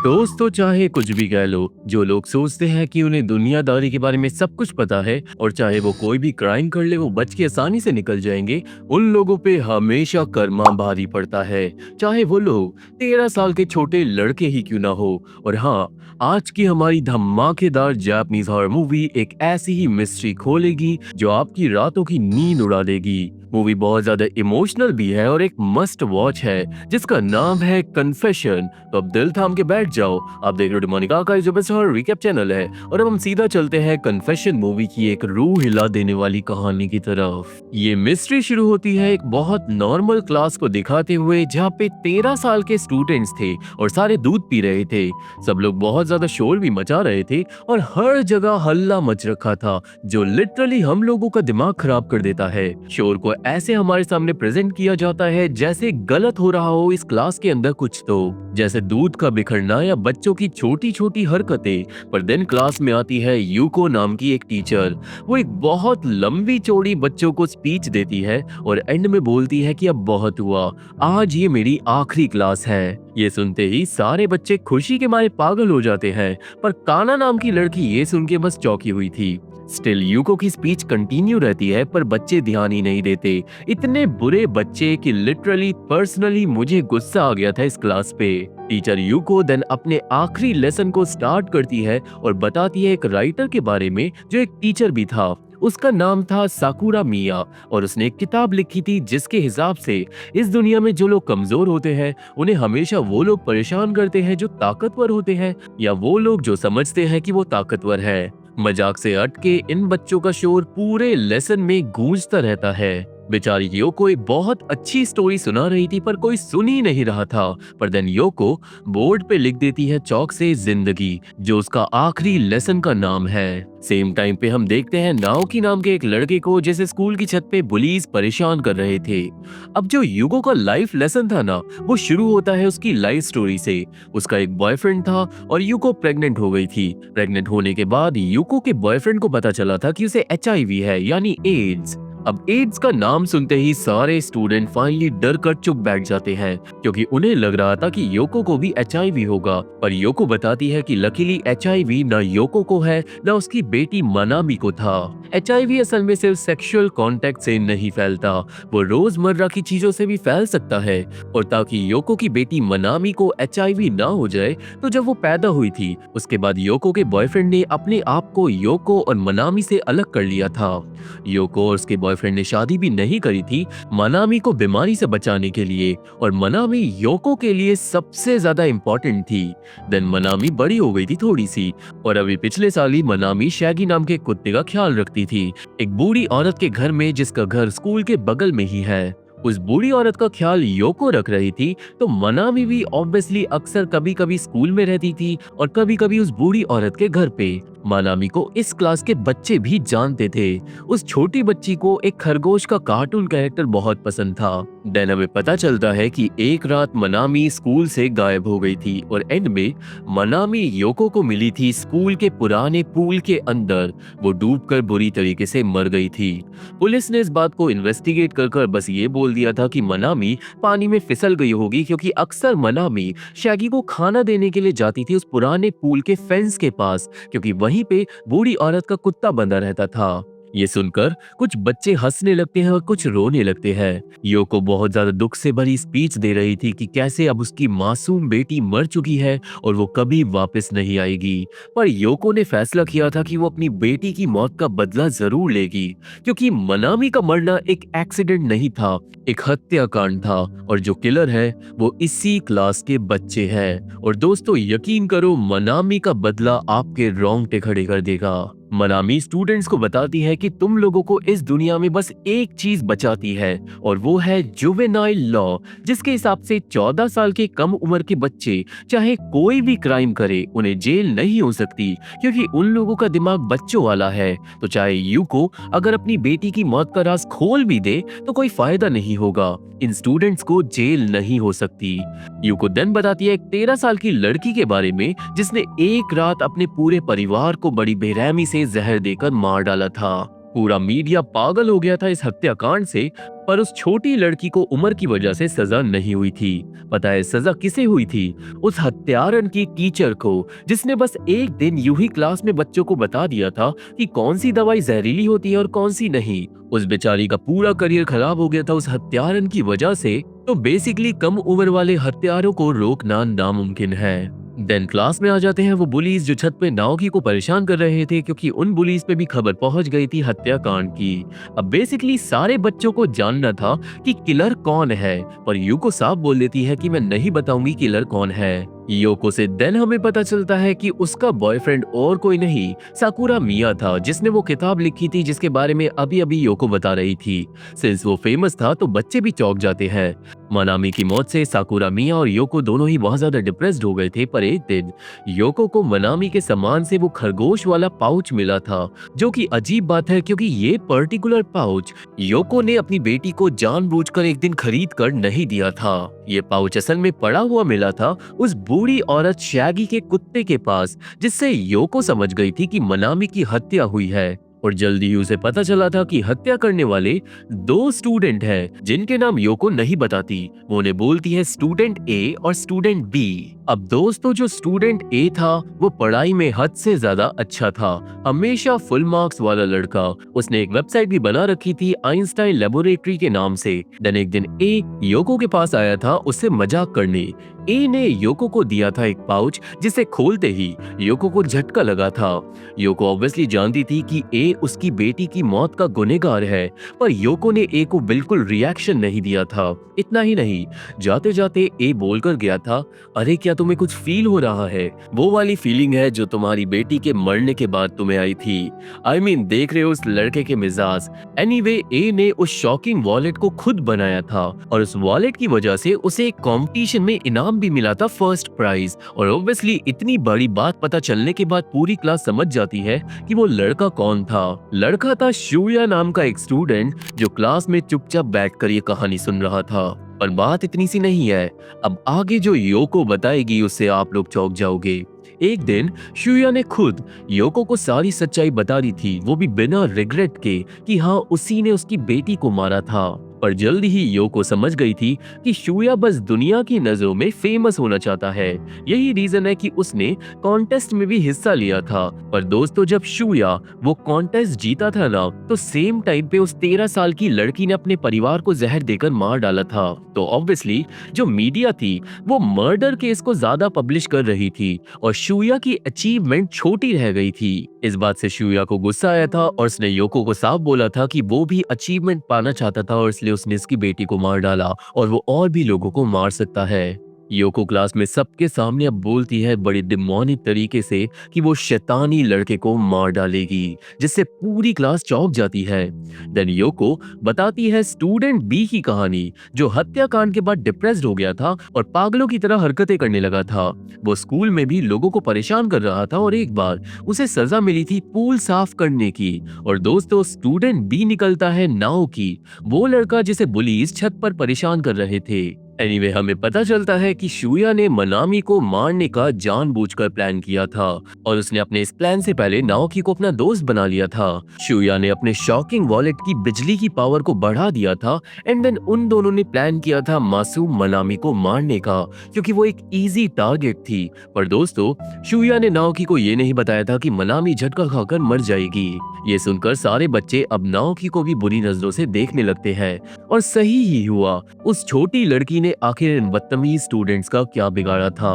दोस्तों चाहे कुछ भी कह लो, जो लोग सोचते हैं कि उन्हें दुनियादारी के बारे में सब कुछ पता है और चाहे वो कोई भी क्राइम कर ले वो बच के आसानी से निकल जाएंगे, उन लोगों पे हमेशा कर्मा भारी पड़ता है। चाहे वो लोग 13 साल के छोटे लड़के ही क्यों ना हो। और हाँ, आज की हमारी धमाकेदार जापानीज हॉरर मूवी एक ऐसी ही मिस्ट्री खोलेगी जो आपकी रातों की नींद उड़ा देगी। मूवी बहुत ज्यादा इमोशनल भी है और एक मस्ट वॉच है जिसका नाम है कन्फेशन। तो अब दिल थाम के बैठ जाओ, आप देख रहे हो डिमोनिका का जो बेस्ट हॉरर रिकैप चैनल है और अब हम सीधा चलते हैं कन्फेशन मूवी की एक रूह हिला देने वाली कहानी की तरफ। ये मिस्ट्री शुरू होती है एक बहुत नॉर्मल क्लास को दिखाते हुए जहाँ पे 13 साल के स्टूडेंट्स थे और सारे दूध पी रहे थे। सब लोग बहुत ज्यादा शोर भी मचा रहे थे और हर जगह हल्ला मच रखा था जो लिटरली हम लोगों का दिमाग खराब कर देता है। शोर को ऐसे हमारे सामने प्रेजेंट किया जाता है जैसे गलत हो रहा हो इस क्लास के अंदर कुछ, तो जैसे दूध का बिखरना या बच्चों की छोटी छोटी हरकतें। पर देन क्लास में आती है यूको नाम की एक टीचर। वो एक बहुत लंबी चौड़ी बच्चों को स्पीच देती है और एंड में बोलती है कि अब बहुत हुआ, आज ये मेरी आखिरी क्लास है। ये सुनते ही सारे बच्चे खुशी के मारे पागल हो जाते हैं, पर काना नाम की लड़की ये सुन के बस चौंकी हुई थी। स्टिल यूको की स्पीच कंटिन्यू रहती है पर बच्चे ध्यान ही नहीं देते। इतने बुरे बच्चे कि लिटरली पर्सनली मुझे गुस्सा आ गया था इस क्लास पे। टीचर यूको देन अपने आखिरी लेसन को स्टार्ट करती है और बताती है एक राइटर के बारे में जो एक टीचर भी था। उसका नाम था साकुरा मिया और उसने एक किताब लिखी थी जिसके हिसाब से इस दुनिया में जो लोग कमजोर होते हैं उन्हें हमेशा वो लोग परेशान करते हैं जो ताकतवर होते हैं, या वो लोग जो समझते हैं कि वो ताकतवर है। मजाक से हटके इन बच्चों का शोर पूरे लेसन में गूंजता रहता है। बेचारी योको एक बहुत अच्छी स्टोरी सुना रही थी पर कोई सुन ही नहीं रहा था। पर देन योको बोर्ड पे लिख देती है चौक से जिंदगी, जो उसका आखिरी लेसन का नाम है। सेम टाइम पे हम देखते हैं नाओकी नाम के एक लड़के को जिसे स्कूल की छत पे बुलीज परेशान कर रहे थे। अब जो युगो का लाइफ लेसन था ना, वो शुरू होता है उसकी लाइफ स्टोरी से। उसका एक बॉयफ्रेंड था और युको प्रेग्नेंट हो गई थी। प्रेग्नेंट होने के बाद युको के बॉयफ्रेंड को पता चला था कि उसे एचआईवी है यानी एड्स। अब एड्स का नाम सुनते ही सारे स्टूडेंट फाइनली डर कर चुप बैठ जाते हैं क्योंकि उन्हें लग रहा था कि योको को भी एचआईवी होगा। पर योको बताती है कि लकीली एचआईवी ना योको को है ना उसकी बेटी मनामी को था। एचआईवी असल में सिर्फ सेक्सुअल कांटेक्ट से नहीं फैलता, वो रोजमर्रा की चीजों से भी फैल सकता है। और ताकि योको की बेटी मनामी को एचआईवी ना हो जाए, तो जब वो पैदा हुई थी उसके बाद योको के बॉयफ्रेंड ने अपने आप को योको और मनामी से अलग कर लिया था। योको और उसके बॉयफ्रेंड ने शादी भी नहीं करी थी मनामी को बीमारी से बचाने के लिए, और मनामी योको के लिए सबसे ज्यादा इम्पोर्टेंट थी। देन मनामी बड़ी हो गई थी थोड़ी सी और अभी पिछले साल ही मनामी शैगी नाम के कुत्ते का ख्याल रखती थी, एक बूढ़ी औरत के घर में जिसका घर स्कूल के बगल में ही है। उस बूढ़ी औरत का ख्याल योको रख रही थी, तो मनामी भी ऑब्वियसली अक्सर कभी कभी स्कूल में रहती थी और कभी कभी उस बूढ़ी औरत के घर पे। मनामी को इस क्लास के बच्चे भी जानते थे। उस छोटी बच्ची को एक खरगोश का कार्टून कैरेक्टर बहुत पसंद था। देन हमें पता चलता है कि एक रात मनामी स्कूल से गायब हो गई थी और एंड में मनामी योको को मिली थी स्कूल के पुराने पूल के अंदर। वो डूबकर बुरी तरीके से मर गई थी। पुलिस ने इस बात को इन्वेस्टिगेट कर बस ये बोल दिया था कि मनामी पानी में फिसल गई होगी, क्योंकि अक्सर मनामी शैगी को खाना देने के लिए जाती थी उस पुराने पूल के फेंस के पास, क्योंकि वहीं पे बूढ़ी औरत का कुत्ता बंधा रहता था। ये सुनकर कुछ बच्चे हंसने लगते हैं और कुछ रोने लगते हैं। योको बहुत ज्यादा दुख से भरी स्पीच दे रही थी कि कैसे अब उसकी मासूम बेटी मर चुकी है और वो कभी वापस नहीं आएगी। पर योको ने फैसला किया था कि वो अपनी बेटी की मौत का बदला जरूर लेगी, क्योंकि मनामी का मरना एक एक्सीडेंट नहीं था, एक हत्याकांड था और जो किलर है वो इसी क्लास के बच्चे हैं। और दोस्तों यकीन करो, मनामी का बदला आपके रोंगटे खड़े कर देगा। मनामी स्टूडेंट्स को बताती है कि तुम लोगों को इस दुनिया में बस एक चीज बचाती है और वो है जुवेनाइल लॉ, जिसके हिसाब से 14 साल के कम उम्र के बच्चे चाहे कोई भी क्राइम करे उन्हें जेल नहीं हो सकती, क्योंकि उन लोगों का दिमाग बच्चों वाला है। तो चाहे यूको अगर अपनी बेटी की मौत का राज खोल भी दे तो कोई फायदा नहीं होगा, इन स्टूडेंट्स को जेल नहीं हो सकती। यूको देन बताती है एक 13 साल की लड़की के बारे में जिसने एक रात अपने पूरे परिवार को बड़ी बेरहमी से जहर देकर मार डाला था। पूरा मीडिया पागल हो गया था इस हत्याकांड से, पर उस छोटी लड़की को उम्र की वजह से सजा नहीं हुई थी। पता है सजा किसे हुई थी? उस हत्यारन की टीचर को, जिसने बस एक दिन यूं ही क्लास में बच्चों को बता दिया था कि कौन सी दवाई जहरीली होती है और कौन सी नहीं। उस बेचारी का पूरा करियर खराब हो गया था उस हत्यारन की वजह से। तो बेसिकली कम उम्र वाले हत्यारों को रोकना नामुमकिन है। देन क्लास में आ जाते हैं वो बुलीज जो छत पे नाओकी को परेशान कर रहे थे, क्योंकि उन बुलीज पे भी खबर पहुंच गई थी हत्याकांड की। अब बेसिकली सारे बच्चों को जानना था कि किलर कौन है, पर यूको साफ बोल देती है कि मैं नहीं बताऊंगी किलर कौन है। योको से देन हमें पता चलता है कि उसका बॉयफ्रेंड और कोई नहीं साकुरा मिया था, जिसने वो किताब लिखी थी जिसके बारे में अभी अभी योको बता रही थी। सिंस वो फेमस था तो बच्चे भी चौंक जाते हैं। मनामी की मौत से साकुरा मिया और योको दोनों ही बहुत ज्यादा डिप्रेस्ड हो गए थे, पर एक दिन योको को मनामी के सामान से वो खरगोश वाला पाउच मिला था, जो कि अजीब बात है क्योंकि ये पर्टिकुलर पाउच योको ने अपनी बेटी को जानबूझकर एक दिन खरीद कर नहीं दिया था। ये पाउच असल में पड़ा हुआ मिला था उस बूढ़ी औरत शैगी के कुत्ते के पास, जिससे योको समझ गई थी कि मनामी की हत्या हुई है। और जल्दी ही उसे पता चला था कि हत्या करने वाले दो स्टूडेंट हैं, जिनके नाम योको नहीं बताती। वो उन्हें बोलती है स्टूडेंट ए और स्टूडेंट बी। अब दोस्तों जो स्टूडेंट ए था वो पढ़ाई में हद से ज्यादा अच्छा था, हमेशा फुल मार्क्स वाला लड़का। उसने एक वेबसाइट भी बना रखी थी आइंस्टाइन लेबोरेटरी के नाम से। देन एक दिन ए योको के पास आया था उससे मजाक करने। ए ने योको को दिया था एक पाउच, जिसे खोलते ही योको को झटका लगा था। योको ऑब्वियसली जानती थी कि ए उसकी बेटी की मौत का गुनहगार है, पर योको ने ए को बिल्कुल रिएक्शन नहीं दिया था। इतना ही नहीं, जाते जाते ए बोलकर गया था, अरे क्या तुम्हें कुछ फील हो रहा है? वो वाली फीलिंग है जो तुम्हारी बेटी के मरने के बाद तुम्हें आई थी। I mean, देख रहे हो उस लड़के के मिजाज। एनीवे ए ने उस शॉकिंग वॉलेट को खुद बनाया था, और उस वॉलेट की वजह से उसे एक कॉम्पिटिशन में इनाम भी मिला था, फर्स्ट प्राइज। और ऑब्वियसली इतनी बड़ी बात पता चलने के बाद पूरी क्लास समझ जाती है कि वो लड़का कौन था। लड़का था शूया नाम का एक स्टूडेंट, जो क्लास में चुपचाप बैठकर ये कहानी सुन रहा था। पर बात इतनी सी नहीं है, अब आगे जो योको बताएगी उससे आप लोग चौंक जाओगे। एक दिन शूया ने खुद योको को सारी सच्चाई बता दी थी, वो भी बिना रिग्रेट के, कि हाँ उसी ने उसकी बेटी को मारा था। पर जल्दी ही योको समझ गई थी कि शूया बस दुनिया की नजरों में फेमस होना चाहता है। यही रीजन है कि उसने कॉन्टेस्ट में भी हिस्सा लिया था। पर दोस्तों जब शूया वो कॉन्टेस्ट जीता था ना, तो सेम टाइम पे उस 13 साल की लड़की ने अपने परिवार को जहर देकर मार डाला था। तो ऑब्वियसली जो मीडिया थी वो मर्डर केस को ज्यादा पब्लिश कर रही थी, और शूया की अचीवमेंट छोटी रह गई थी। इस बात से शूया को गुस्सा आया था, और उसने योको को साफ बोला था कि वो भी अचीवमेंट पाना चाहता था, और इसलिए उसने इसकी बेटी को मार डाला, और वो और भी लोगों को मार सकता है। योको क्लास में सबके सामने अब बोलती है बड़ी डिमोनिक तरीके से कि वो शैतानी लड़के को मार डालेगी, जिससे पूरी क्लास चौंक जाती है। देन योको बताती है स्टूडेंट बी की कहानी, जो हत्याकांड के बाद डिप्रेस्ड हो गया था और पागलों की तरह हरकतें करने लगा था। वो स्कूल में भी लोगों को परेशान कर रहा था, और एक बार उसे सजा मिली थी पूल साफ करने की। और दोस्तों स्टूडेंट बी निकलता है नाओकी, वो लड़का जिसे बुलीज छत पर परेशान कर रहे थे। एनीवे हमें पता चलता है कि शूया ने मनामी को मारने का जानबूझकर प्लान किया था, और उसने अपने इस प्लान से पहले नाओकी को अपना दोस्त बना लिया था। शूया ने अपने शॉकिंग वॉलेट की बिजली की पावर को बढ़ा दिया था, एंड देन उन दोनों ने प्लान किया था मासूम मनामी को मारने का, क्योंकि वो एक इजी टारगेट थी। पर दोस्तों शूया ने नाओकी को ये नहीं बताया था कि मनामी झटका खाकर मर जाएगी। ये सुनकर सारे बच्चे अब नाओकी को भी बुरी नजरों से देखने लगते हैं, और सही ही हुआ। उस छोटी लड़की ने आखिर इन बदतमीज स्टूडेंट्स का क्या बिगाड़ा था।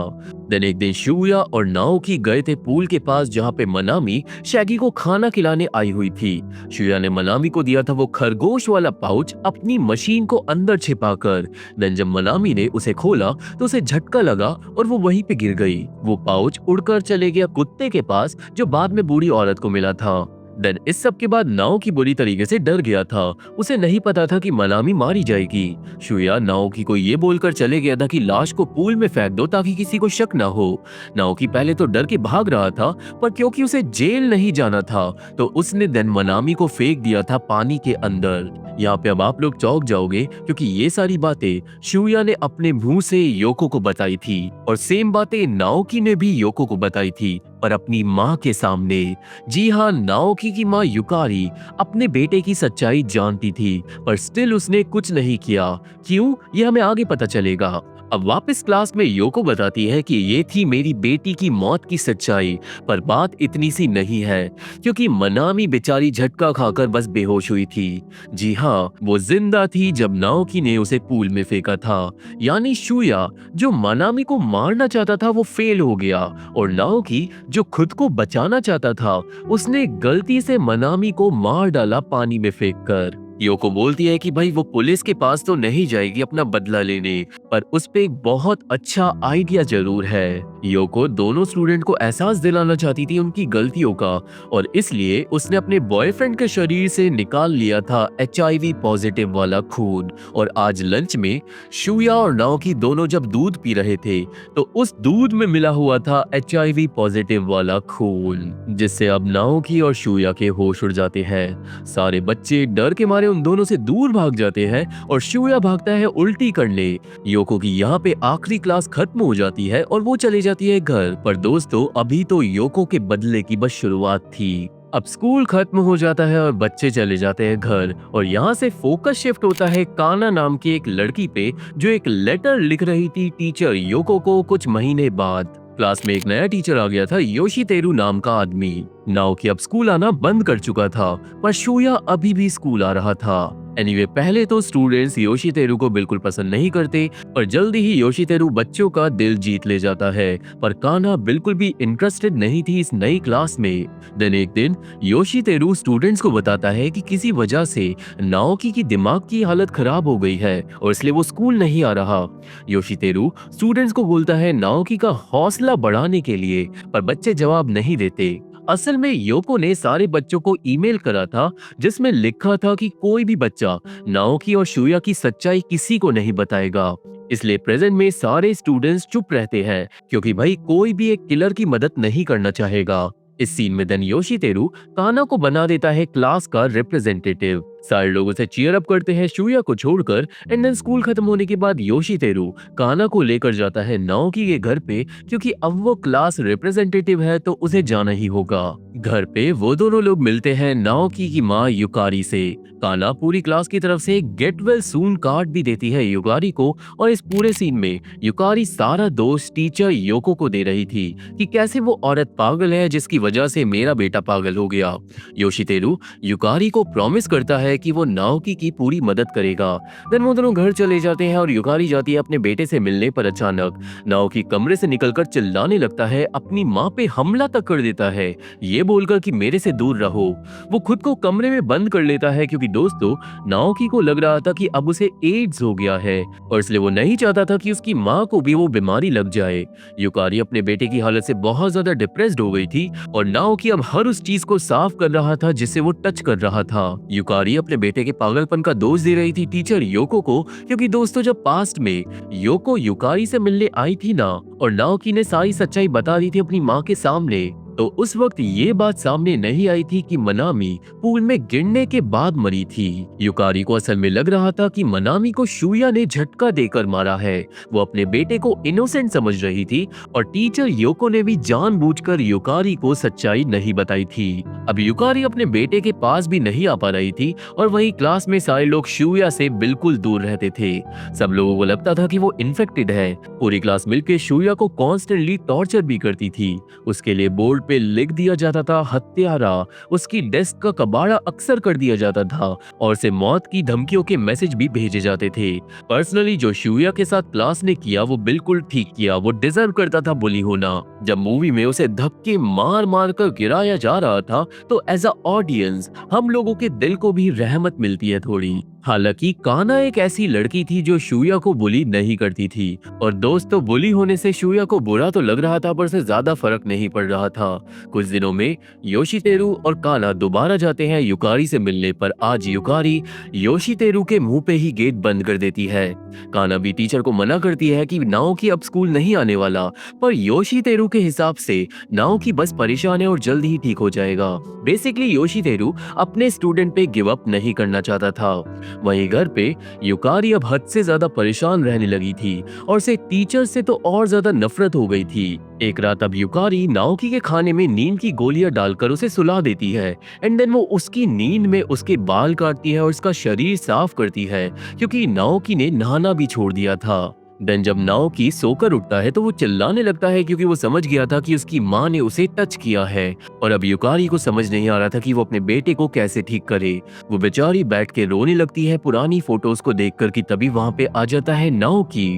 देन एक दिन शूया और नाओकी गए थे पूल के पास, जहाँ पे मनामी शैगी को खाना खिलाने आई हुई थी। शूया ने मनामी को दिया था वो खरगोश वाला पाउच अपनी मशीन को अंदर छिपाकर। देन जब मनामी ने उसे खोला तो उसे झटका लगा और वो वहीं पे गिर गई। वो पाउच उड़कर चले गया कुत्ते के पास, जो बाद में बूढ़ी औरत को मिला था। देन इस सब के बाद नाओकी बुरी तरीके से डर गया था। उसे नहीं पता था कि मनामी मारी जाएगी। शूया नाओकी को ये बोलकर चले गया था कि लाश को पूल में फेंक दो ताकि किसी को शक ना हो। नाओकी पहले तो डर के भाग रहा था, पर क्योंकि उसे जेल नहीं जाना था तो उसने देन मनामी को फेंक दिया था पानी के अंदर। यहाँ पे अब आप लोग चौंक जाओगे, क्योंकि ये सारी बातें शूया ने अपने मुंह से योको को बताई थी, और सेम बातें नाओकी ने भी योको को बताई थी। पर अपनी माँ के सामने। जी हाँ, नाओकी की माँ युकारी अपने बेटे की सच्चाई जानती थी, पर स्टिल उसने कुछ नहीं किया। क्यों, ये हमें आगे पता चलेगा। अब वापस क्लास में योको बताती है कि ये थी मेरी बेटी की मौत की सच्चाई, पर बात इतनी सी नहीं है, क्योंकि मनामी बेचारी झटका खाकर बस बेहोश हुई थी। जी हाँ, वो जिंदा थी जब नाओकी ने उसे पूल में फेंका था। यानी शुया जो मनामी को मारना चाहता था वो फेल हो गया, और नाओकी जो खुद को बचाना चाहता था उसने गलती से मनामी को मार डाला पानी में फेंककर। योको बोलती है कि भाई वो पुलिस के पास तो नहीं जाएगी अपना बदला लेने, पर उस पे एक बहुत अच्छा आइडिया जरूर है। योको दोनों स्टूडेंट को एहसास दिलाना चाहती थी उनकी गलतियों का, और इसलिए उसने अपने बॉयफ्रेंड के शरीर से निकाल लिया था HIV पॉजिटिव वाला खून। और आज लंच में शुया और नाओकी दोनों जब दूध पी रहे थे तो उस दूध में मिला हुआ था HIV पॉजिटिव वाला खून, जिससे अब नाओकी और शुया के होश उड़ जाते हैं। सारे बच्चे डर के मारे उन दोनों से दूर भाग जाते हैं और शुया भागता है उल्टी करने। योको की यहाँ पे आखिरी क्लास खत्म हो जाती है और वो चली जाती है घर। पर दोस्तों, अभी तो योको के बदले की बस शुरुआत थी। अब स्कूल खत्म हो जाता है और बच्चे चले जाते हैं घर, और यहाँ से फोकस शिफ्ट होता है काना नाम की एक लड़की पे, जो एक लेटर लिख रही थी टीचर योको को कुछ महीने बाद। क्लास में एक नया टीचर आ गया था, योशितेरु नाम का आदमी। नाओकी अब स्कूल आना बंद कर चुका था, पर शुया अभी भी स्कूल आ रहा था। एनीवे, पहले तो स्टूडेंट्स योशितेरु को बिल्कुल पसंद नहीं करते, पर जल्दी ही योशितेरु बच्चों का दिल जीत ले जाता है। पर काना बिल्कुल भी इंटरेस्टेड नहीं थी इस नई क्लास में। देन एक दिन योशितेरु स्टूडेंट्स को बताता है कि किसी वजह से नाओकी की दिमाग की हालत खराब हो गई है और इसलिए वो स्कूल नहीं आ रहा। योशितेरु स्टूडेंट्स को बोलता है नाओकी का हौसला बढ़ाने के लिए, पर बच्चे जवाब नहीं देते। असल में योको ने सारे बच्चों को ईमेल करा था, जिसमें लिखा था कि कोई भी बच्चा नाओकी और शुया की सच्चाई किसी को नहीं बताएगा। इसलिए प्रेजेंट में सारे स्टूडेंट्स चुप रहते हैं, क्योंकि भाई कोई भी एक किलर की मदद नहीं करना चाहेगा। इस सीन में देन योशितेरु काना को बना देता है क्लास का रिप्रेजेंटेटिव। सारे लोग उसे चीयर अप करते हैं शुया को छोड़कर। एंड देन स्कूल खत्म होने के बाद योशितेरु काना को लेकर जाता है नाओकी के घर पे, क्योंकि अब वो क्लास रिप्रेजेंटेटिव है तो उसे जाना ही होगा। घर पे वो दोनों लोग मिलते हैं नाओकी की माँ युकारी से। काना पूरी क्लास की तरफ से एक गेट वेल सून कार्ड भी देती है युकारी को, और इस पूरे सीन में युकारी सारा दोष टीचर योको को दे रही थी कि कैसे वो औरत पागल है जिसकी वजह से मेरा बेटा पागल हो गया। योशितेरु युकारी को प्रॉमिस करता है कि वो नाओकी की पूरी मदद करेगा। देन वो दोनों घर चले जाते हैं और युकारी जाती है अपने बेटे से मिलने, पर अचानक नाओकी कमरे से निकलकर चिल्लाने लगता है, अपनी माँ पे हमला तक कर देता है, ये बोलकर कि मेरे से दूर रहो। वो खुद को कमरे में बंद कर लेता है, क्योंकि दोस्तों नाओकी को लग रहा था कि अब उसे एड्स हो गया है, और इसलिए वो नहीं चाहता था कि उसकी माँ को भी वो बीमारी लग जाए। युकारी अपने बेटे की हालत से बहुत ज्यादा डिप्रेस्ड हो गई थी, और नाओकी अब हर उस चीज को साफ कर रहा था जिसे वो टच कर रहा था। युकारी अपने बेटे के पागलपन का दोष दे रही थी टीचर योको को, क्योंकि दोस्तों जब पास्ट में योको युकारी से मिलने आई थी ना, और नाओकी ने सारी सच्चाई बता दी थी अपनी माँ के सामने, तो उस वक्त ये बात सामने नहीं आई थी कि मनामी पूल में गिरने के बाद मरी थी। युकारी को असल में लग रहा था कि मनामी को शुया ने झटका देकर मारा है। वो अपने बेटे को इनोसेंट समझ रही थी, और टीचर योको ने भी जानबूझकर युकारी को सच्चाई नहीं बताई थी। अब युकारी अपने बेटे के पास भी नहीं आ पा रही थी, और वहीं क्लास में सारे लोग शुया से बिल्कुल दूर रहते थे। सब लोगों को लगता था कि वो इन्फेक्टेड है। पूरी क्लास मिलकर शुया को कॉन्स्टेंटली टॉर्चर भी करती थी। उसके लिए बोर्ड पे लिख दिया जाता था हत्यारा, उसकी डेस्क का कबाड़ा अक्सर कर दिया जाता था, और उसे मौत की धमकियों के मैसेज भी भेजे जाते थे। पर्सनली जो शुया के साथ क्लास ने किया वो बिल्कुल ठीक किया, वो डिजर्व करता था बुली होना। जब मूवी में उसे धक्के मार मार कर गिराया जा रहा था, तो एज अ ऑडियंस हम लोगों के दिल को भी रहमत मिलती है थोड़ी। हालांकि काना एक ऐसी लड़की थी जो शुया को बुली नहीं करती थी, और दोस्तों बुली होने से शुया को बुरा तो लग रहा था, पर से ज्यादा फर्क नहीं पड़ रहा था। कुछ दिनों में योशितेरु और काना दोबारा जाते हैं युकारी से मिलने, पर आज युकारी योशितेरु के मुंह पे ही गेट बंद कर देती है। काना भी टीचर को मना करती है कि नाओकी अब स्कूल नहीं आने वाला, पर योशितेरु के हिसाब से नाओकी बस परेशान है और जल्द ही ठीक हो जाएगा। बेसिकली योशितेरु अपने स्टूडेंट पे गिव अप नहीं करना चाहता था। वहीं घर पे युकारी अब हद से ज्यादा परेशान रहने लगी थी और उसे टीचर से तो और ज्यादा नफरत हो गई थी। एक रात अब युकारी नाओकी के खाने में नींद की गोलियां डालकर उसे सुला देती है एंड देन वो उसकी नींद में उसके बाल काटती है और उसका शरीर साफ करती है क्योंकि नाओकी ने नहाना भी छोड़ दिया था। देन जब नाओकी सोकर उठता है तो वो चिल्लाने लगता है क्योंकि वो समझ गया था कि उसकी माँ ने उसे टच किया है और अब युकारी को समझ नहीं आ रहा था कि वो अपने बेटे को कैसे ठीक करे। वो बेचारी बैठ के रोने लगती है पुरानी फोटोज को देखकर कि तभी वहाँ पे आ जाता है नाओकी।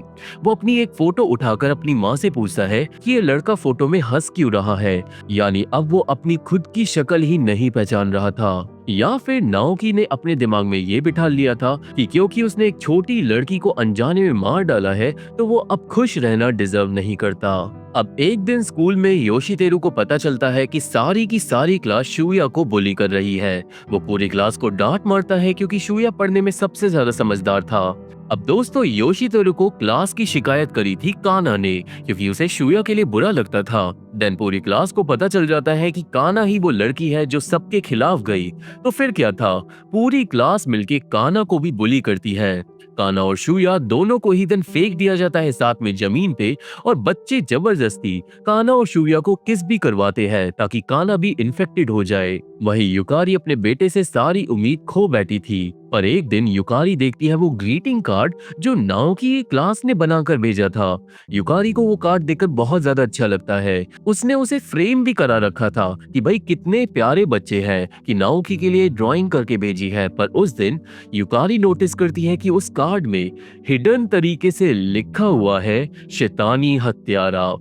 वो अपनी एक फोटो उठाकर अपनी माँ से पूछता है कि ये लड़का फोटो में हंस क्यों रहा है, यानी अब वो अपनी खुद की शक्ल ही नहीं पहचान रहा था। या फिर नाओकी ने अपने दिमाग में ये बिठा लिया था कि क्योंकि उसने एक छोटी लड़की को अनजाने में मार डाला है तो वो अब खुश रहना डिजर्व नहीं करता। अब एक दिन स्कूल में योशितेरु को पता चलता है कि सारी की सारी क्लास शुया को बुली कर रही है। वो पूरी क्लास को डांट मारता है क्योंकि शुया पढ़ने में सबसे ज्यादा समझदार था। अब दोस्तों योशितेरु को क्लास की शिकायत करी थी काना ने क्योंकि उसे शुया के लिए बुरा लगता था। देन पूरी क्लास को पता चल जाता है कि काना ही वो लड़की है जो सबके खिलाफ गई। तो फिर क्या था, पूरी क्लास मिलके काना को भी बुली करती है। काना और शुया दोनों को ही देन फेंक दिया जाता है साथ में जमीन पे और बच्चे जबरदस्ती काना और शुया को किस भी करवाते हैं ताकि काना भी इन्फेक्टेड हो जाए। वहीं युकारी अपने बेटे से सारी उम्मीद खो बैठी थी, पर एक दिन युकारी देखती है वो ग्रीटिंग कार्ड जो नाओकी क्लास ने बनाकर भेजा था। युकारी को वो कार्ड देखकर बहुत ज्यादा अच्छा लगता है। उसने उसे फ्रेम भी करा रखा था कि भाई कितने प्यारे बच्चे हैं कि नाओकी के लिए ड्राइंग करके भेजी है। पर उस दिन युकारी नोटिस करती है कि उस कार्ड में हिडन तरीके से लिखा हुआ है शैतानी हत्यारा।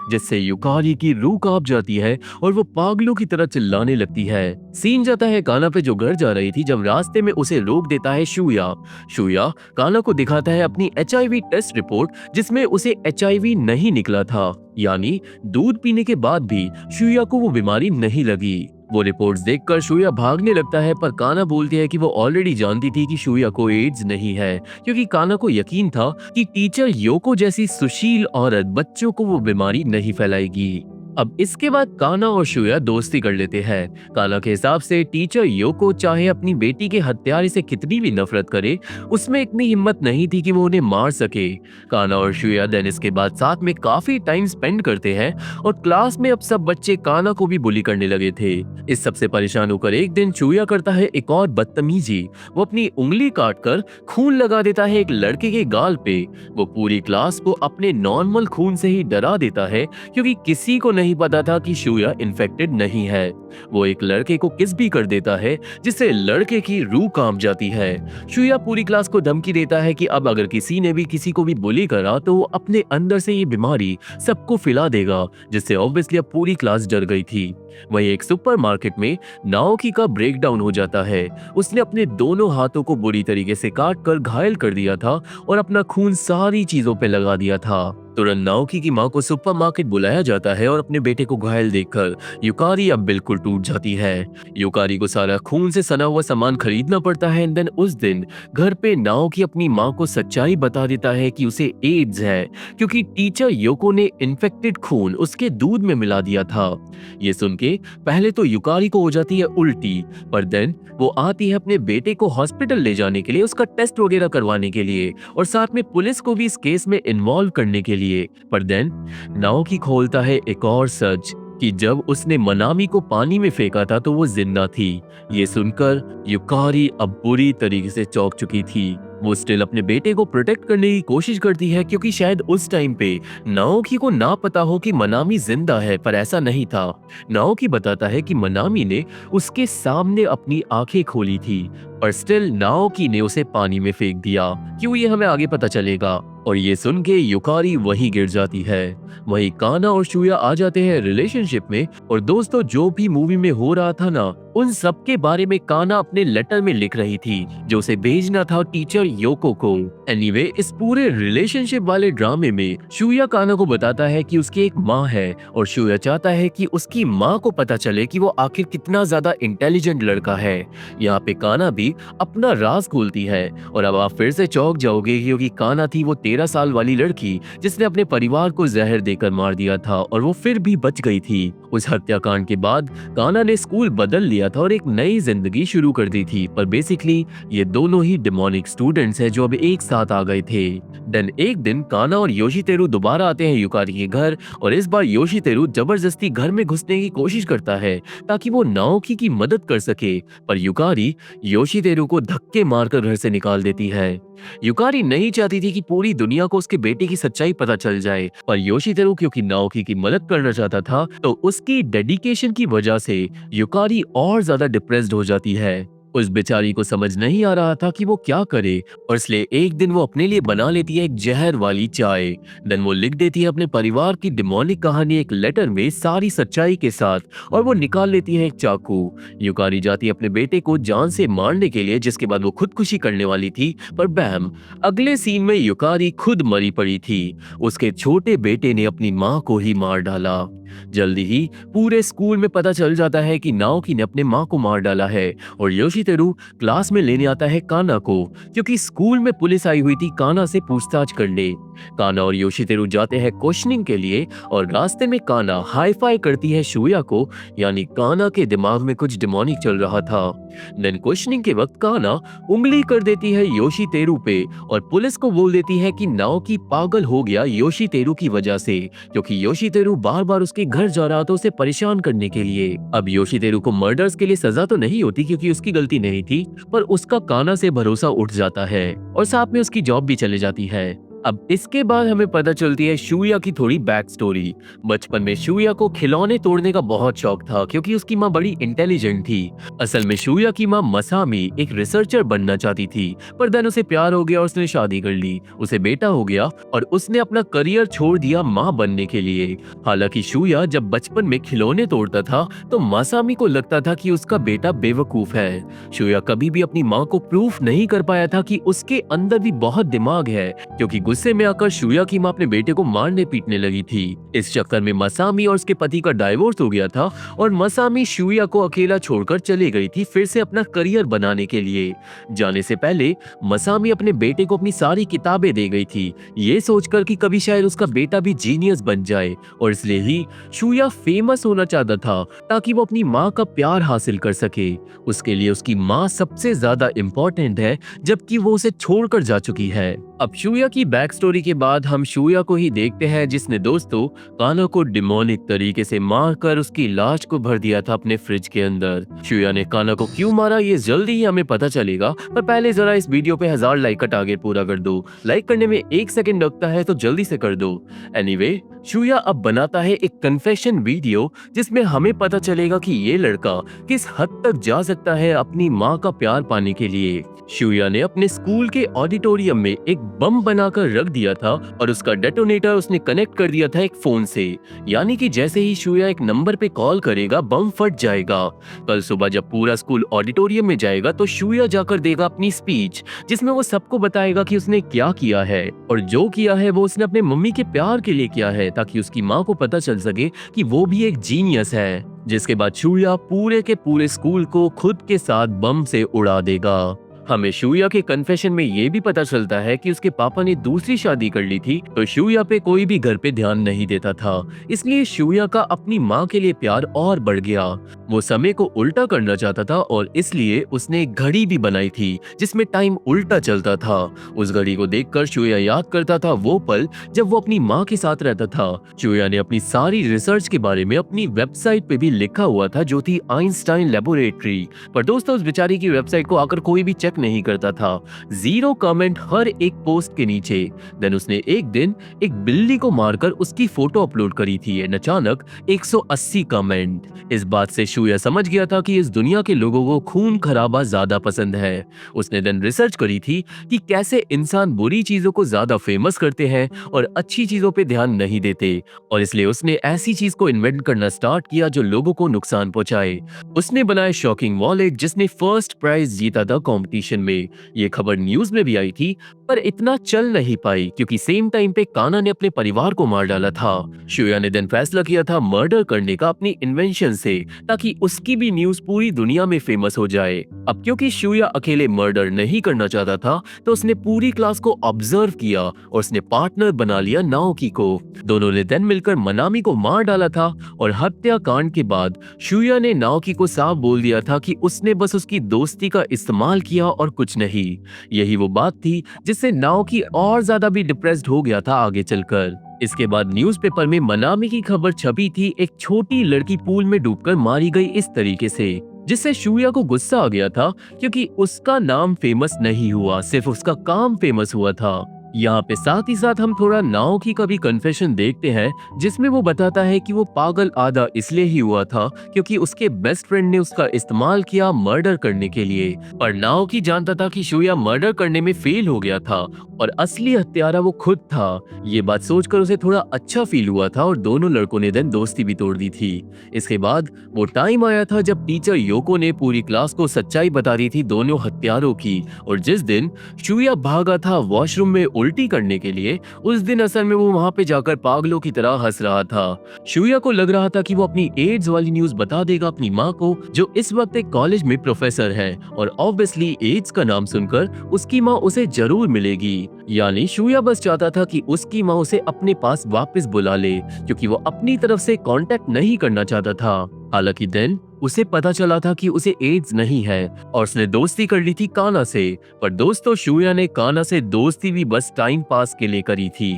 जिससे युकारी की रूह कांप जाती है और वो पागलों की तरह चिल्लाने लगती है। सीन जाता है काना पे जो घर जा रही थी जब रास्ते में उसे रोक देता है शुया। शुया काना को दिखाता है अपनी HIV टेस्ट रिपोर्ट जिसमें उसे HIV नहीं निकला था, यानी दूध पीने के बाद भी शुया को वो बीमारी नहीं लगी। वो रिपोर्ट्स देखकर शुया भागने लगता है पर काना बोलती है कि वो ऑलरेडी जानती थी कि शुया को एड्स नहीं है क्योंकि काना को यकीन था कि टीचर योको जैसी सुशील औरत बच्चों को वो बीमारी नहीं फैलाएगी। अब इसके बाद काना और शुया दोस्ती कर लेते हैं। काना के हिसाब से टीचर योको चाहे अपनी बेटी के हत्यारे से कितनी भी नफरत करे, उसमें इतनी हिम्मत नहीं थी कि वो उन्हें मार सके। काना और शुया देन इसके बाद साथ में काफी टाइम स्पेंड करते हैं और क्लास में अब सब बच्चे काना को भी बुली करने लगे थे। इस सबसे परेशान होकर एक दिन शुया करता है एक और बदतमीजी। वो अपनी उंगली काटकर खून लगा देता है एक लड़के के गाल पे। वो पूरी क्लास को अपने नॉर्मल खून से ही डरा देता है क्योंकि किसी को नहीं पता था कि शुया इन्फेक्टेड नहीं है। वो एक लड़के को किस भी कर देता है जिससे लड़के की रूह कांप जाती है। शुया पूरी क्लास को धमकी देता है कि अब अगर किसी ने भी किसी को भी बुली करा तो वो अपने अंदर से ये बीमारी सबको फैला देगा, जिससे ऑब्वियसली अब पूरी क्लास डर गई थी। वहीं एक सुपरमार्केट में नाओकी का ब्रेकडाउन हो जाता है। उसने अपने दोनों हाथों को बुरी तरीके से काट कर घायल कर दिया था और अपना खून सारी चीजों पे लगा दिया था। तुरंत नाओकी की माँ को सुपरमार्केट बुलाया जाता है और अपने बेटे को घायल देखकर युकारी अब बिल्कुल टूट जाती है। युकारी को सारा खून से सना हुआ सामान खरीदना पड़ता है। एंड देन उस दिन घर पे नाओकी अपनी माँ को सच्चाई बता देता है कि उसे एड्स है क्योंकि टीचर योको ने इन्फेक्टेड खून उसके दूध में मिला दिया था। ये सुन के पहले तो युकारी को हो जाती है उल्टी, पर देन वो आती है अपने बेटे को हॉस्पिटल ले जाने के लिए, उसका टेस्ट वगैरह करवाने के लिए और साथ में पुलिस को भी इस केस में इन्वॉल्व करने के लिए। पर देन नाओकी खोलता है एक और सच कि जब उसने मनामी को पानी में फेंका था तो वो जिंदा थी। ये सुनकर युकारी अब बुरी तरीके से चौंक चुकी थी। वो स्टिल अपने बेटे को प्रोटेक्ट करने की कोशिश करती है क्योंकि शायद उस टाइम पे नाओकी को ना पता हो कि मनामी जिंदा है, पर ऐसा नहीं था। नाओकी बताता है कि मनामी ने उसके सामने अपनी आंखें खोली थी, पर स्टिल नाओकी ने उसे पानी में फेंक दिया। क्यों, ये हमें आगे पता चलेगा। और ये सुन के युकारी वहीं गिर जाती है। वहीं काना और शुया आ जाते हैं रिलेशनशिप में। और दोस्तों जो भी मूवी में हो रहा था ना, उन सब के बारे में काना अपने लेटर में लिख रही थी जो उसे भेजना था टीचर योको को। एनीवे, इस पूरे रिलेशनशिप वाले ड्रामे में शूया काना को बताता है कि उसकी एक माँ है और शूया चाहता है कि उसकी माँ को पता चले कि वो आखिर कितना ज्यादा इंटेलिजेंट लड़का है। यहाँ पे काना भी अपना राज खोलती है और अब आप फिर से चौंक जाओगे क्योंकि काना थी वो 13 साल वाली लड़की जिसने अपने परिवार को जहर देकर मार दिया था और वो फिर भी बच गई थी। उस हत्याकांड के बाद काना ने स्कूल बदल लिया था और एक नई जिंदगी शुरू कर दी थी, पर बेसिकली ये दोनों ही डिमोनिक स्टूडेंट्स हैं जो अब एक साथ आ गए थे। देन एक दिन काना और योशितेरु दोबारा आते हैं युकारी के घर और इस बार योशितेरु जबरदस्ती घर में घुसने की कोशिश करता है ताकि वो नाओकी की मदद कर सके, पर युकारी योशितेरु को धक्के मारकर घर से निकाल देती है। युकारी नहीं चाहती थी कि पूरी दुनिया को उसके बेटे की सच्चाई पता चल जाए, पर योशितेरु क्योंकि नाओकी की मदद करना चाहता था तो उसकी डेडिकेशन की वजह से युकारी और ज्यादा डिप्रेस्ड हो जाती है। उस बेचारी को समझ नहीं आ रहा था कि वो क्या करे और इसलिए एक दिन वो अपने लिए बना लेती है एक जहर वाली चाय। देन वो लिख देती है अपने परिवार की डिमोनिक कहानी एक लेटर में सारी सच्चाई के साथ और वो निकाल लेती है एक चाकू। युकारी जाती है अपने बेटे को जान से मारने के लिए जिसके बाद वो खुदकुशी करने वाली थी, पर बैम, अगले सीन में युकारी खुद मरी पड़ी थी। उसके छोटे बेटे ने अपनी माँ को ही मार डाला। जल्दी ही पूरे स्कूल में पता चल जाता है कि नाओकी ने अपने माँ को मार डाला है और योशितेरु क्लास में लेने आता है काना को क्योंकि स्कूल में पुलिस आई हुई थी काना से पूछताछ करने। काना और योशितेरु जाते हैं क्वेश्चनिंग के लिए और रास्ते में काना हाई फाई करती है शूया को, यानी काना के दिमाग में कुछ डिमोनिक चल रहा था। देन क्वेश्चनिंग के वक्त काना उंगली कर देती है योशितेरु पे और पुलिस को बोल देती है कि नाओकी पागल हो गया योशितेरु की वजह से, क्योंकि योशितेरु बार बार उसके घर जा रहा था उसे परेशान करने के लिए। अब योशितेरु को मर्डर्स के लिए सजा तो नहीं होती क्योंकि उसकी गलती नहीं थी, पर उसका काना से भरोसा उठ जाता है और साथ में उसकी जॉब भी चले जाती है। अब इसके बाद हमें पता चलती है शूया की थोड़ी बैक स्टोरी। बचपन में शूया को खिलौने तोड़ने का बहुत शौक था क्योंकि उसकी माँ बड़ी इंटेलिजेंट थी। असल में शूया की माँ मसामी एक रिसर्चर बनना चाहती थी, पर देन उसे प्यार हो गया और उसने शादी कर ली। उसे बेटा हो गया और उसने अपना करियर छोड़ दिया माँ बनने के लिए। हालांकि शूया जब बचपन में खिलौने तोड़ता था तो मसामी को लगता था कि उसका बेटा बेवकूफ है। शूया कभी भी अपनी माँ को प्रूफ नहीं कर पाया था कि उसके अंदर भी बहुत दिमाग है, क्योंकि गुस्से में आकर शूया की माँ अपने बेटे को मारने पीटने लगी थी। इस चक्कर में मसामी और उसके पति का डाइवोर्स हो गया था और मसामी शूया को अकेला छोड़कर चली गई थी फिर से अपना करियर बनाने के लिए। जाने से पहले मसामी अपने बेटे को अपनी सारी किताबें दे गई थी, ये सोचकर कि कभी शायद उसका बेटा भी जीनियस बन जाए, और इसलिए ही शूया फेमस होना चाहता था ताकि वो अपनी माँ का प्यार हासिल कर सके। उसके लिए उसकी माँ सबसे ज्यादा इम्पोर्टेंट है, जबकि वो उसे छोड़कर जा चुकी है। अब शूया की बैक स्टोरी के बाद हम शूया को ही देखते हैं जिसने दोस्तों काना को डिमोनिक तरीके से मारकर उसकी लाश को भर दिया था अपने फ्रिज के अंदर। शूया ने काना को क्यों मारा ये जल्दी ही हमें पता चलेगा, पर पहले जरा इस वीडियो पे 1000 लाइक का टारगेट पूरा कर दो। लाइक करने में 1 सेकंड लगता है तो जल्दी से कर दो। एनीवे, शूया अब बनाता है एक कन्फेशन वीडियो जिसमें हमें पता चलेगा कि ये लड़का किस हद तक जा सकता है अपनी माँ का प्यार पाने के लिए। शूया ने अपने स्कूल के ऑडिटोरियम में एक बम बनाकर रख दिया था और उसका डेटोनेटर उसने कनेक्ट कर दिया था एक फोन से, यानी कि जैसे ही शूया एक नंबर पे कॉल करेगा बम फट जाएगा। कल सुबह जब पूरा स्कूल ऑडिटोरियम में जाएगा तो शूया जाकर देगा अपनी स्पीच जिसमें वो सबको बताएगा कि उसने क्या किया है, और जो किया है वो उसने अपने मम्मी के प्यार के लिए किया है ताकि उसकी माँ को पता चल सके कि वो भी एक जीनियस है। जिसके बाद शूया पूरे के पूरे स्कूल को खुद के साथ बम से उड़ा देगा। हमें शूया के कन्फेशन में ये भी पता चलता है कि उसके पापा ने दूसरी शादी कर ली थी, तो शूया पे कोई भी घर पे ध्यान नहीं देता था, इसलिए शूया का अपनी माँ के लिए प्यार और बढ़ गया। वो समय को उल्टा करना चाहता था और इसलिए उसने एक घड़ी भी बनाई थी जिसमें टाइम उल्टा चलता था। उस घड़ी को देखकर शूया याद करता था वो पल जब वो अपनी माँ के साथ रहता था। शूया ने अपनी सारी रिसर्च के बारे में अपनी वेबसाइट पे भी लिखा हुआ था जो थी आइंस्टाइन लेबोरेटरी, पर दोस्तों उस बेचारी की वेबसाइट को आकर कोई भी चेक नहीं करता था, 0 कमेंट हर एक पोस्ट के नीचे। देन उसने एक दिन एक बिल्ली को मारकर उसकी फोटो अपलोड करी थी एंड अचानक 180 कमेंट। इस बात से शुया समझ गया था कि इस दुनिया के लोगों को खून खराबा ज्यादा पसंद है। उसने देन रिसर्च करी थी कि कैसे इंसान बुरी चीजों को ज्यादा फेमस करते हैं और अच्छी चीजों पे ध्यान नहीं देते, और इसलिए उसने ऐसी चीज को इन्वेंट करना स्टार्ट किया जो लोगों को नुकसान पहुंचाए। उसने बनाया शॉकिंग वॉलेट जिसने फर्स्ट प्राइज जीता था कंपटीशन में। ये खबर न्यूज में भी आई थी, पर इतना चल नहीं पाई क्योंकि सेम टाइम पे काना ने अपने परिवार को मार डाला था। शुया ने देन फैसला किया था मर्डर करने का अपनी इन्वेंशन से, ताकि उसकी भी न्यूज पूरी दुनिया में फेमस हो जाए। अब क्योंकि शुया अकेले मर्डर नहीं करना चाहता था, तो उसने पूरी क्लास को ऑब्जर्व किया और उसने पार्टनर बना लिया नाओकी को। दोनों ने देन मिलकर मनामी को मार डाला था और हत्याकांड के बाद शुया ने नाओकी को साफ बोल दिया था कि उसने बस उसकी दोस्ती का इस्तेमाल किया और कुछ नहीं। यही वो बात थी जिससे नाओकी और ज्यादा भी डिप्रेस्ड हो गया था आगे चलकर। इसके बाद न्यूज़पेपर में मनामी की खबर छपी थी, एक छोटी लड़की पूल में डूबकर मारी गई इस तरीके से, जिससे शुया को गुस्सा आ गया था क्योंकि उसका नाम फेमस नहीं हुआ, सिर्फ उसका काम फेमस हुआ था। यहाँ पे साथ ही साथ हम थोड़ा नाओकी का भी कन्फेशन देखते हैं, जिसमें वो बताता है कि वो पागल आधा इसलिए ही हुआ था क्योंकि उसके बेस्ट फ्रेंड ने उसका इस्तेमाल किया मर्डर करने के लिए। पर नाओकी जानता था कि शुया मर्डर करने में फेल हो गया था और असली हत्यारा वो खुद था। ये बात सोचकर उसे थोड़ा अच्छा फील हुआ था और दोनों लड़कों ने देन दोस्ती भी तोड़ दी थी। इसके बाद वो टाइम आया था जब टीचर योको ने पूरी क्लास को सच्चाई बता दी थी दोनों हत्यारों की, और जिस दिन शुया भागा था वॉशरूम में उल्टी करने के लिए, उस दिन असल में वो वहां पे जाकर पागलों की तरह हंस रहा था। शुया को लग रहा था कि वो अपनी एड्स वाली न्यूज बता देगा अपनी माँ को, जो इस वक्त एक कॉलेज में प्रोफेसर है, और ऑब्वियसली एड्स का नाम सुनकर उसकी माँ उसे जरूर मिलेगी। यानी शुया बस चाहता था कि उसकी माँ उसे अपने पास वापस बुला ले, क्योंकि वो अपनी तरफ से कांटेक्ट नहीं करना चाहता था। हालांकि देन उसे पता चला था कि उसे एड्स नहीं है और उसने दोस्ती कर ली थी काना से। पर दोस्तों, शुया ने काना से दोस्ती भी बस टाइम पास के लिए करी थी।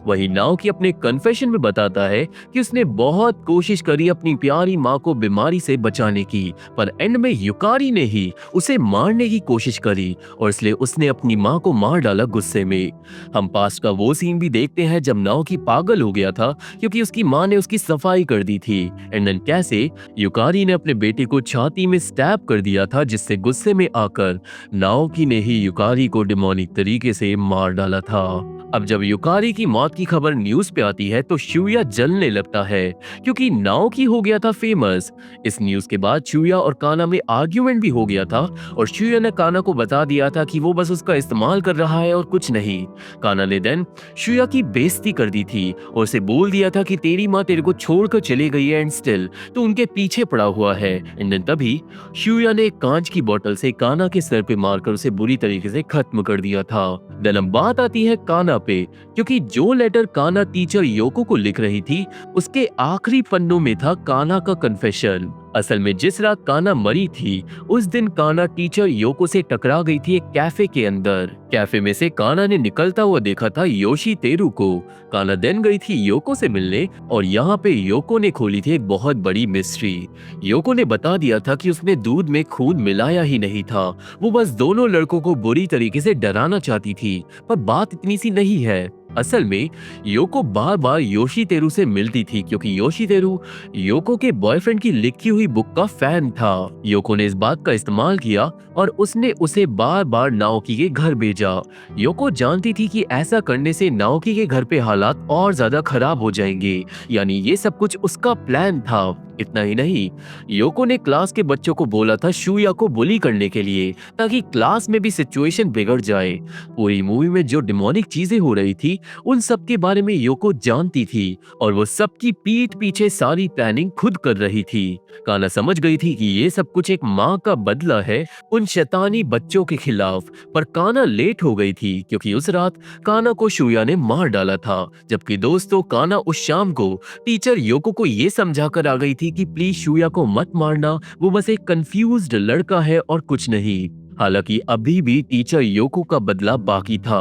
वही नाओकी अपने कन्फेशन में बताता है कि उसने बहुत कोशिश करी अपनी प्यारी माँ को बीमारी से बचाने की, पर एंड में युकारी ने ही उसे मारने की कोशिश करी और इसलिए उसने अपनी माँ को मार डाला गुस्से में। हम पास्ट का वो सीन भी देखते हैं जब नाओकी पागल हो गया था क्योंकि उसकी माँ ने उसकी सफाई कर दी थी, एंड देन कैसे युकारी ने अपने बेटे को छाती में स्टैब कर दिया था, जिससे गुस्से में आकर नाओकी ने ही युकारी को डिमोनिक तरीके से मार डाला था। अब जब युकारी की मौत की खबर न्यूज पे आती है तो शुया जलने लगता है क्योंकि नाओकी हो गया था फेमस। इस न्यूज के बाद शुया और काना में आर्ग्यूमेंट भी हो गया था और शुया ने काना को बता दिया था कि वो बस उसका इस्तेमाल कर रहा है और कुछ नहीं। काना ने देन शुया की बेइज्जती कर दी थी और उसे बोल दिया था कि तेरी माँ तेरे को छोड़कर चली गई है एंड स्टिल तो उनके पीछे पड़ा हुआ है। एंड देन तभी शुया ने कांच की बोतल से काना के सर पे मारकर उसे बुरी तरीके से खत्म कर दिया था। देन अब बात आती है काना पे, क्योंकि जो लेटर काना टीचर योको को लिख रही थी उसके आखिरी पन्नों में था काना का कन्फेशन। असल में जिस रात काना मरी थी उस दिन काना टीचर योको से टकरा गई थी एक कैफे के अंदर। कैफे में से काना ने निकलता हुआ देखा था योशितेरु को। काना देन गई थी योको से मिलने और यहाँ पे योको ने खोली थी एक बहुत बड़ी मिस्ट्री। योको ने बता दिया था कि उसने दूध में खून मिलाया ही नहीं था, वो बस दोनों लड़कों को बुरी तरीके से डराना चाहती थी। पर बात इतनी सी नहीं है। असल में योको बार बार योशितेरु से मिलती थी क्योंकि योशितेरु योको के बॉयफ्रेंड की लिखी हुई बुक का फैन था। योको ने इस बात का इस्तेमाल किया और उसने उसे बार बार नाओकी के घर भेजा। योको जानती थी कि ऐसा करने से नाओकी के घर पे हालात और ज्यादा खराब हो जाएंगे, यानी ये सब कुछ उसका प्लान था। इतना ही नहीं, योको ने क्लास के बच्चों को बोला था शुया को बुली करने के लिए, ताकि क्लास में भी सिचुएशन बिगड़ जाए। पूरी मूवी में जो डिमोनिक चीजें हो रही थी उन सब के बारे में योको जानती थी और वो सबकी पीठ पीछे सारी प्लानिंग खुद कर रही थी। काना समझ गई थी कि ये सब कुछ एक माँ का बदला है उन शैतानी बच्चों के खिलाफ, पर काना लेट हो गई थी क्योंकि उस रात काना को शुया ने मार डाला था। जबकि दोस्तों, काना उस शाम को टीचर योको को ये समझा कर आ गई थी कि प्लीज शुया को मत मारना, वो बस एक कंफ्यूज्ड लड़का है और कुछ नहीं। हालांकि अभी भी टीचर योको का बदला बाकी था।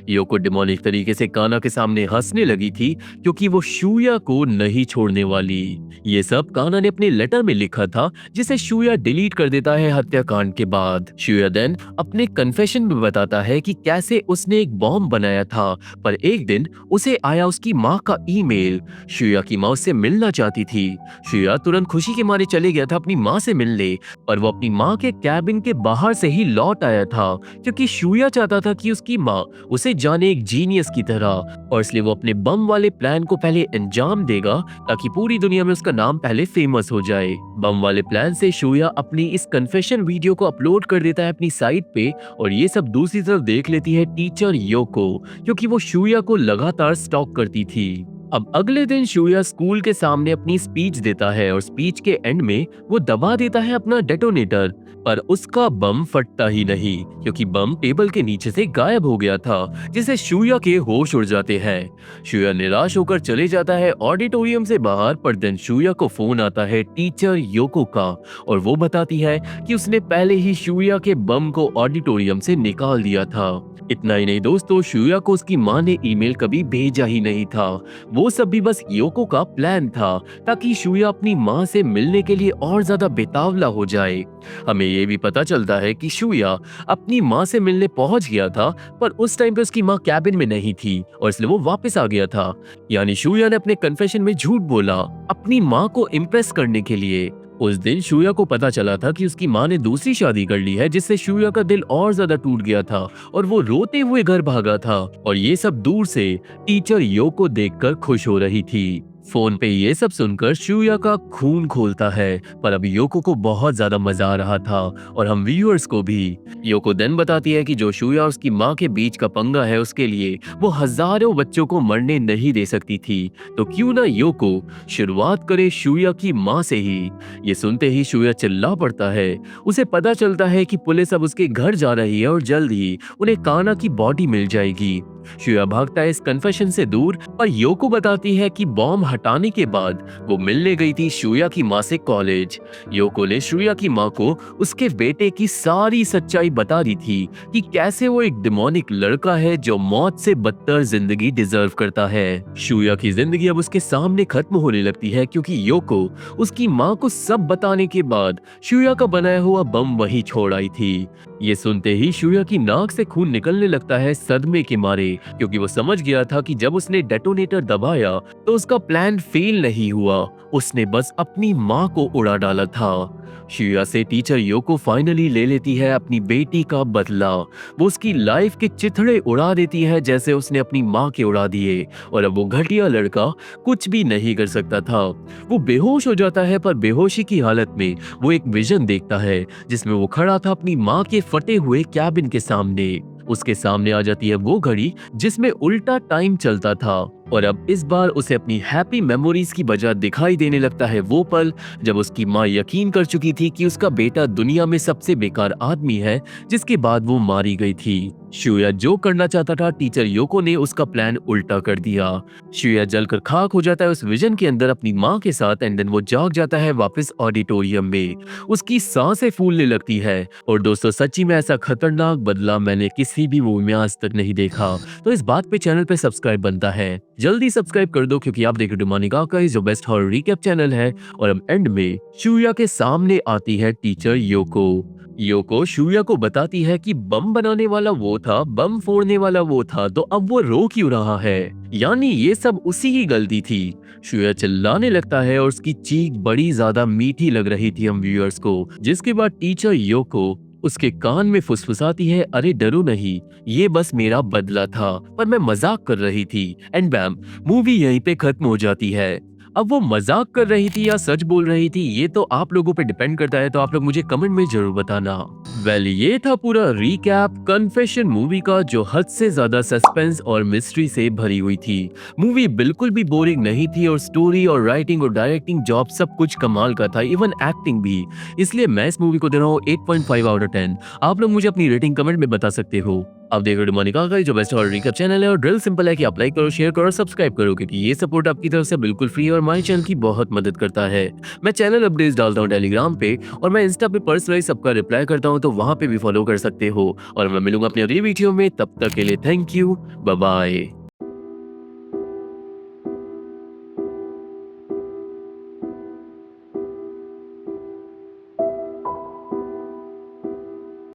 योको डिमोनिक तरीके से काना के सामने हंसने लगी थी क्योंकि वो शूया को नहीं छोड़ने वाली। ये सब काना ने अपने लेटर में लिखा था जिसे शूया डिलीट कर देता है हत्याकांड के बाद। शूया देन अपने कन्फेशन में बताता है कि कैसे उसने एक बॉम्ब बनाया था, पर एक दिन उसे आया उसकी माँ का ईमेल। शूया की माँ उससे मिलना चाहती थी। शूया तुरंत खुशी के मारे चले गया था अपनी माँ से मिलने, पर वो अपनी माँ के कैबिन के बाहर से ही लौट आया था क्योंकि शूया चाहता था कि उसकी माँ उसे जाने एक जीनियस की तरह, और इसलिए वो अपने बम वाले प्लान को पहले अंजाम देगा ताकि पूरी दुनिया में उसका नाम पहले फेमस हो जाए। बम वाले प्लान से शूया अपनी इस कन्फेशन वीडियो को अपलोड कर देता है अपनी साइट पे, और ये सब दूसरी तरफ देख लेती है टीचर योको क्योंकि वो शूया को लगातार स्टॉक करती थी। अब अगले दिन शूया स्कूल के सामने अपनी स्पीच देता है और स्पीच के एंड में वो दबा देता है अपना डेटोनेटर, पर उसका बम फटता ही नहीं क्योंकि बम टेबल के नीचे से गायब हो गया था, जिससे शूया के होश उड़ जाते हैं। शूया निराश होकर चले जाता है ऑडिटोरियम से बाहर, पर देन शूया को फोन आता है टीचर योको का और वो बताती है कि उसने पहले ही शूया के बम को ऑडिटोरियम से निकाल दिया था। इतना ही नहीं दोस्तों, शूया को उसकी माँ ने ईमेल कभी भेजा ही नहीं था। वो सब भी बस योको का प्लान था ताकि शूया अपनी माँ से मिलने के लिए और ज्यादा बेतावला हो जाए। हमें ये भी पता चलता है कि शूया अपनी माँ से मिलने पहुंच गया था, पर उस टाइम पे उसकी माँ कैबिन में नहीं थी और इसलिए वो वापस आ गया था। यानी शूया ने अपने कन्फेशन में झूठ बोला अपनी माँ को इम्प्रेस करने के लिए। उस दिन शूया को पता चला था कि उसकी माँ ने दूसरी शादी कर ली है, जिससे शूया का दिल और ज्यादा टूट गया था और वो रोते हुए घर भागा था, और ये सब दूर से टीचर योको देखकर खुश हो रही थी। फोन पे ये सब सुनकर शूया का खून खोलता है, पर अब योको को बहुत ज्यादा मजा आ रहा था और हम व्यूअर्स को भी। योको देन बताती है कि जो शूया और उसकी माँ के बीच का पंगा है उसके लिए वो हजारों बच्चों को मरने नहीं दे सकती थी, तो क्यों ना योको शुरुआत करे शूया की माँ से ही। ये सुनते ही शूया चिल्ला पड़ता है। उसे पता चलता है कि पुलिस अब उसके घर जा रही है और जल्द ही उन्हें काना की बॉडी मिल जाएगी। शूया भागता है इस कन्फेशन से दूर, पर योको बताती है कि बॉम्ब हटाने के बाद वो मिलने गई थी शूया की माँ से कॉलेज। योको ने शूया की माँ को उसके बेटे की सारी सच्चाई बता दी थी कि कैसे वो एक डिमोनिक लड़का है जो मौत से बदतर जिंदगी डिजर्व करता है। शूया की जिंदगी अब उसके सामने खत्म होने लगती है क्योंकि योको उसकी माँ को सब बताने के बाद शूया का बनाया हुआ बम वहीं छोड़ आई थी। ये सुनते ही शूया की नाक से खून निकलने लगता है सदमे के मारे, क्योंकि वो समझ गया था कि जब उसने डेटोनेटर दबाया तो उसका प्लान फेल नहीं हुआ, उसने बस अपनी माँ को उड़ा डाला था। शूया से टीचर योको फाइनली ले लेती है अपनी बेटी का बदला। वो उसकी लाइफ के चिथड़े उड़ा देती है जैसे उसने अपनी माँ के उड़ा दिए, और अब वो घटिया लड़का कुछ भी नहीं कर सकता था। वो बेहोश हो जाता है, पर बेहोशी की हालत में वो एक विजन देखता है जिसमें वो खड़ा था अपनी माँ के फटे हुए कैबिन के सामने। उसके सामने आ जाती है वो घड़ी जिसमें उल्टा टाइम चलता था, और अब इस बार उसे अपनी हैप्पी मेमोरीज की बजाय दिखाई देने लगता है वो पल जब उसकी माँ यकीन कर चुकी थी कि उसका बेटा दुनिया में सबसे बेकार आदमी है, जिसके बाद वो मारी गई थी। शूया जो करना चाहता था टीचर योको ने उसका प्लान उल्टा कर दिया। शूया जलकर खाक हो जाता है उस विजन के अंदर अपनी माँ के साथ, एंड देन वो जाग जाता है वापस ऑडिटोरियम में। उसकी सांसें फूलने लगती है, और दोस्तों सच्ची में ऐसा खतरनाक बदला मैंने किसी भी मूवी में आज तक नहीं देखा। तो इस बात पे चैनल पे सब्सक्राइब बनता है, जल्दी सब्सक्राइब कर दो क्योंकि आप देख रहे हो डिमोनिक आर्काइव्स, जो बेस्ट हॉरर रिकैप चैनल है। और अब एंड में शूया के सामने आती है टीचर योको। योको शूया को बताती है कि बम बनाने वाला वो था, बम फोड़ने वाला वो था, तो अब वो रो क्यों रहा है, यानी ये सब उसी की गलती थी। शूया चिल्लाने लगता है और उसकी चीख बड़ी ज्यादा मीठी लग रही थी हम व्यूअर्स को, जिसके बाद टीचर योको उसके कान में फुसफुसाती है, अरे डरो नहीं, ये बस मेरा बदला था, पर मैं मजाक कर रही थी। एंड बैम, मूवी यहीं पे खत्म हो जाती है। अब वो मजाक कर रही थी या सच बोल रही थी ये तो आप लोगों पे डिपेंड करता है, तो आप लोग मुझे कमेंट में जरूर बताना। वेल ये था पूरा रिकैप कन्फेशन मूवी का, जो हद से ज्यादा सस्पेंस और मिस्ट्री से भरी हुई थी। मूवी बिल्कुल भी बोरिंग नहीं थी, और स्टोरी और राइटिंग और डायरेक्टिंग जॉब सब कुछ कमाल का था, इवन एक्टिंग भी। इसलिए मैं इस मूवी को दे रहा हूँ 8.5 आउट ऑफ 10। आप लोग मुझे अपनी रेटिंग कमेंट में बता सकते हो। आप देख रहे हो मोनिका का जो बेस्ट और रिकप चैनल है और ड्रिल सिंपल है कि आप लाइक करो, शेयर करो और सब्सक्राइब करो क्योंकि ये सपोर्ट आपकी तरफ से बिल्कुल फ्री है और हमारे चैनल की बहुत मदद करता है। मैं चैनल अपडेट्स डालता हूँ टेलीग्राम पे और मैं इंस्टा पे पर्सनली सबका रिप्लाई करता हूँ, तो वहाँ पे भी फॉलो कर सकते हो। और मैं मिलूंगा अपने अगली वीडियो में, तब तक के लिए थैंक यू, बाय बाय।